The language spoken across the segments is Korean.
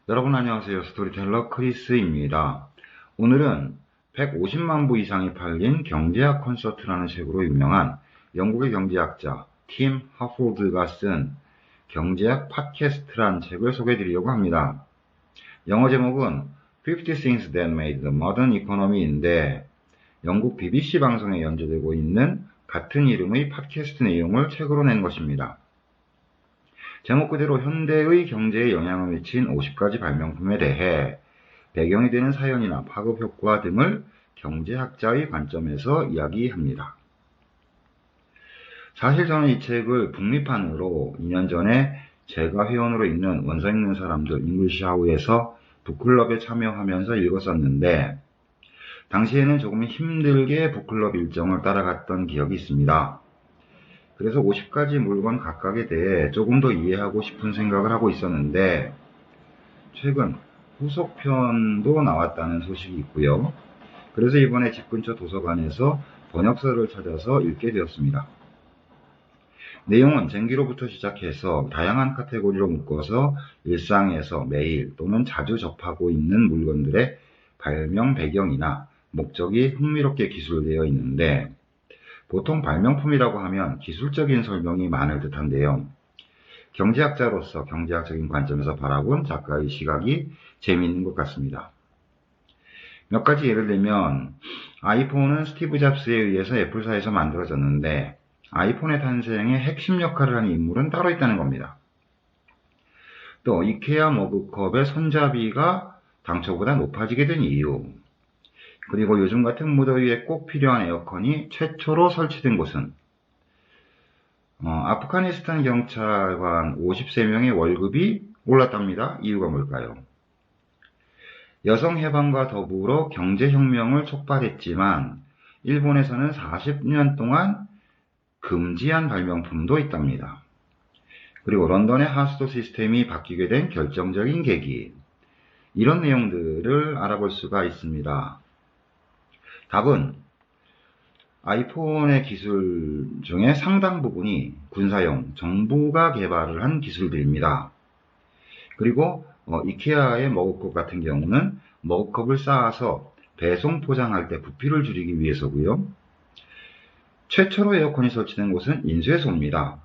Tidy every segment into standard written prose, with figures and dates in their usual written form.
여러분 안녕하세요. 스토리텔러 크리스입니다. 오늘은 150만 부 이상이 팔린 경제학 콘서트라는 책으로 유명한 영국의 경제학자 팀 하포드가 쓴 경제학 팟캐스트라는 책을 소개해드리려고 합니다. 영어 제목은 50 Things That Made the Modern Economy인데 영국 BBC 방송에 연재되고 있는 같은 이름의 팟캐스트 내용을 책으로 낸 것입니다. 제목 그대로 현대의 경제에 영향을 미친 50가지 발명품에 대해 배경이 되는 사연이나 파급 효과 등을 경제학자의 관점에서 이야기합니다. 사실 저는 이 책을 북미판으로 2년 전에 제가 회원으로 있는 원서 읽는 사람들 잉글리시하우에서 북클럽에 참여하면서 읽었었는데 당시에는 조금 힘들게 북클럽 일정을 따라갔던 기억이 있습니다. 그래서 50가지 물건 각각에 대해 조금 더 이해하고 싶은 생각을 하고 있었는데 최근 후속편도 나왔다는 소식이 있고요. 그래서 이번에 집 근처 도서관에서 번역서를 찾아서 읽게 되었습니다. 내용은 쟁기로부터 시작해서 다양한 카테고리로 묶어서 일상에서 매일 또는 자주 접하고 있는 물건들의 발명 배경이나 목적이 흥미롭게 기술되어 있는데 보통 발명품이라고 하면 기술적인 설명이 많을 듯한데요. 경제학자로서 경제학적인 관점에서 바라본 작가의 시각이 재미있는 것 같습니다. 몇 가지 예를 들면 아이폰은 스티브 잡스에 의해서 애플사에서 만들어졌는데 아이폰의 탄생에 핵심 역할을 하는 인물은 따로 있다는 겁니다. 또 이케아 머그컵의 손잡이가 당초보다 높아지게 된 이유, 그리고 요즘 같은 무더위에 꼭 필요한 에어컨이 최초로 설치된 곳은 아프가니스탄 경찰관 53명의 월급이 올랐답니다. 이유가 뭘까요? 여성 해방과 더불어 경제혁명을 촉발했지만 일본에서는 40년 동안 금지한 발명품도 있답니다. 그리고 런던의 하수도 시스템이 바뀌게 된 결정적인 계기, 이런 내용들을 알아볼 수가 있습니다. 답은 아이폰의 기술 중에 상당 부분이 군사용, 정부가 개발을 한 기술들입니다. 그리고 이케아의 머그컵 같은 경우는 머그컵을 쌓아서 배송 포장할 때 부피를 줄이기 위해서고요. 최초로 에어컨이 설치된 곳은 인쇄소입니다.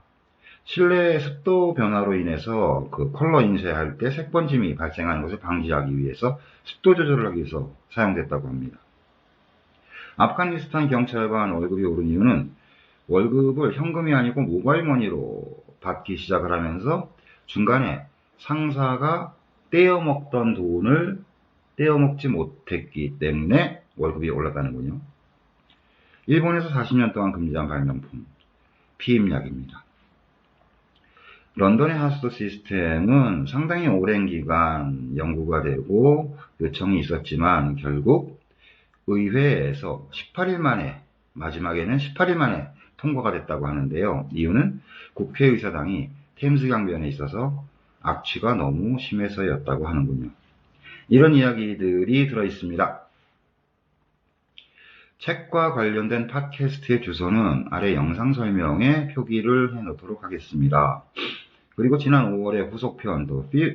실내 습도 변화로 인해서 컬러 인쇄할 때 색번짐이 발생하는 것을 방지하기 위해서 습도 조절을 하기 위해서 사용됐다고 합니다. 아프가니스탄 경찰관 월급이 오른 이유는 월급을 현금이 아니고 모바일머니로 받기 시작을 하면서 중간에 상사가 떼어먹던 돈을 떼어먹지 못했기 때문에 월급이 올랐다는군요. 일본에서 40년 동안 금지한 발명품, 피임약입니다. 런던의 하수도 시스템은 상당히 오랜 기간 연구가 되고 요청이 있었지만 결국 의회에서 18일 만에, 마지막에는 18일 만에 통과가 됐다고 하는데요. 이유는 국회의사당이 템스 강변에 있어서 악취가 너무 심해서였다고 하는군요. 이런 이야기들이 들어있습니다. 책과 관련된 팟캐스트의 주소는 아래 영상 설명에 표기를 해놓도록 하겠습니다. 그리고 지난 5월에 후속편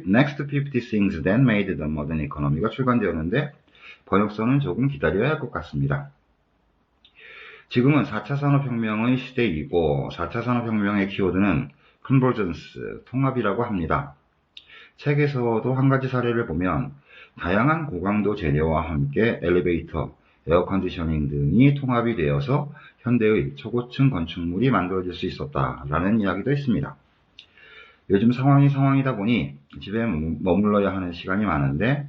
Next 50 Things That Made the Modern Economy가 출간되었는데 번역서는 조금 기다려야 할 것 같습니다. 지금은 4차 산업혁명의 시대이고 4차 산업혁명의 키워드는 컨버전스, 통합이라고 합니다. 책에서도 한 가지 사례를 보면 다양한 고강도 재료와 함께 엘리베이터, 에어컨디셔닝 등이 통합이 되어서 현대의 초고층 건축물이 만들어질 수 있었다라는 이야기도 있습니다. 요즘 상황이다 보니 집에 머물러야 하는 시간이 많은데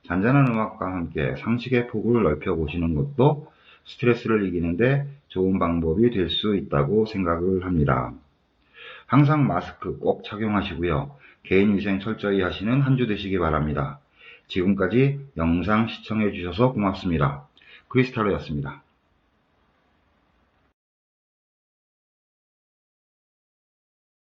잔잔한 음악과 함께 상식의 폭을 넓혀보시는 것도 스트레스를 이기는데 좋은 방법이 될 수 있다고 생각을 합니다. 항상 마스크 꼭 착용하시고요. 개인위생 철저히 하시는 한 주 되시기 바랍니다. 지금까지 영상 시청해주셔서 고맙습니다. 크리스탈로였습니다.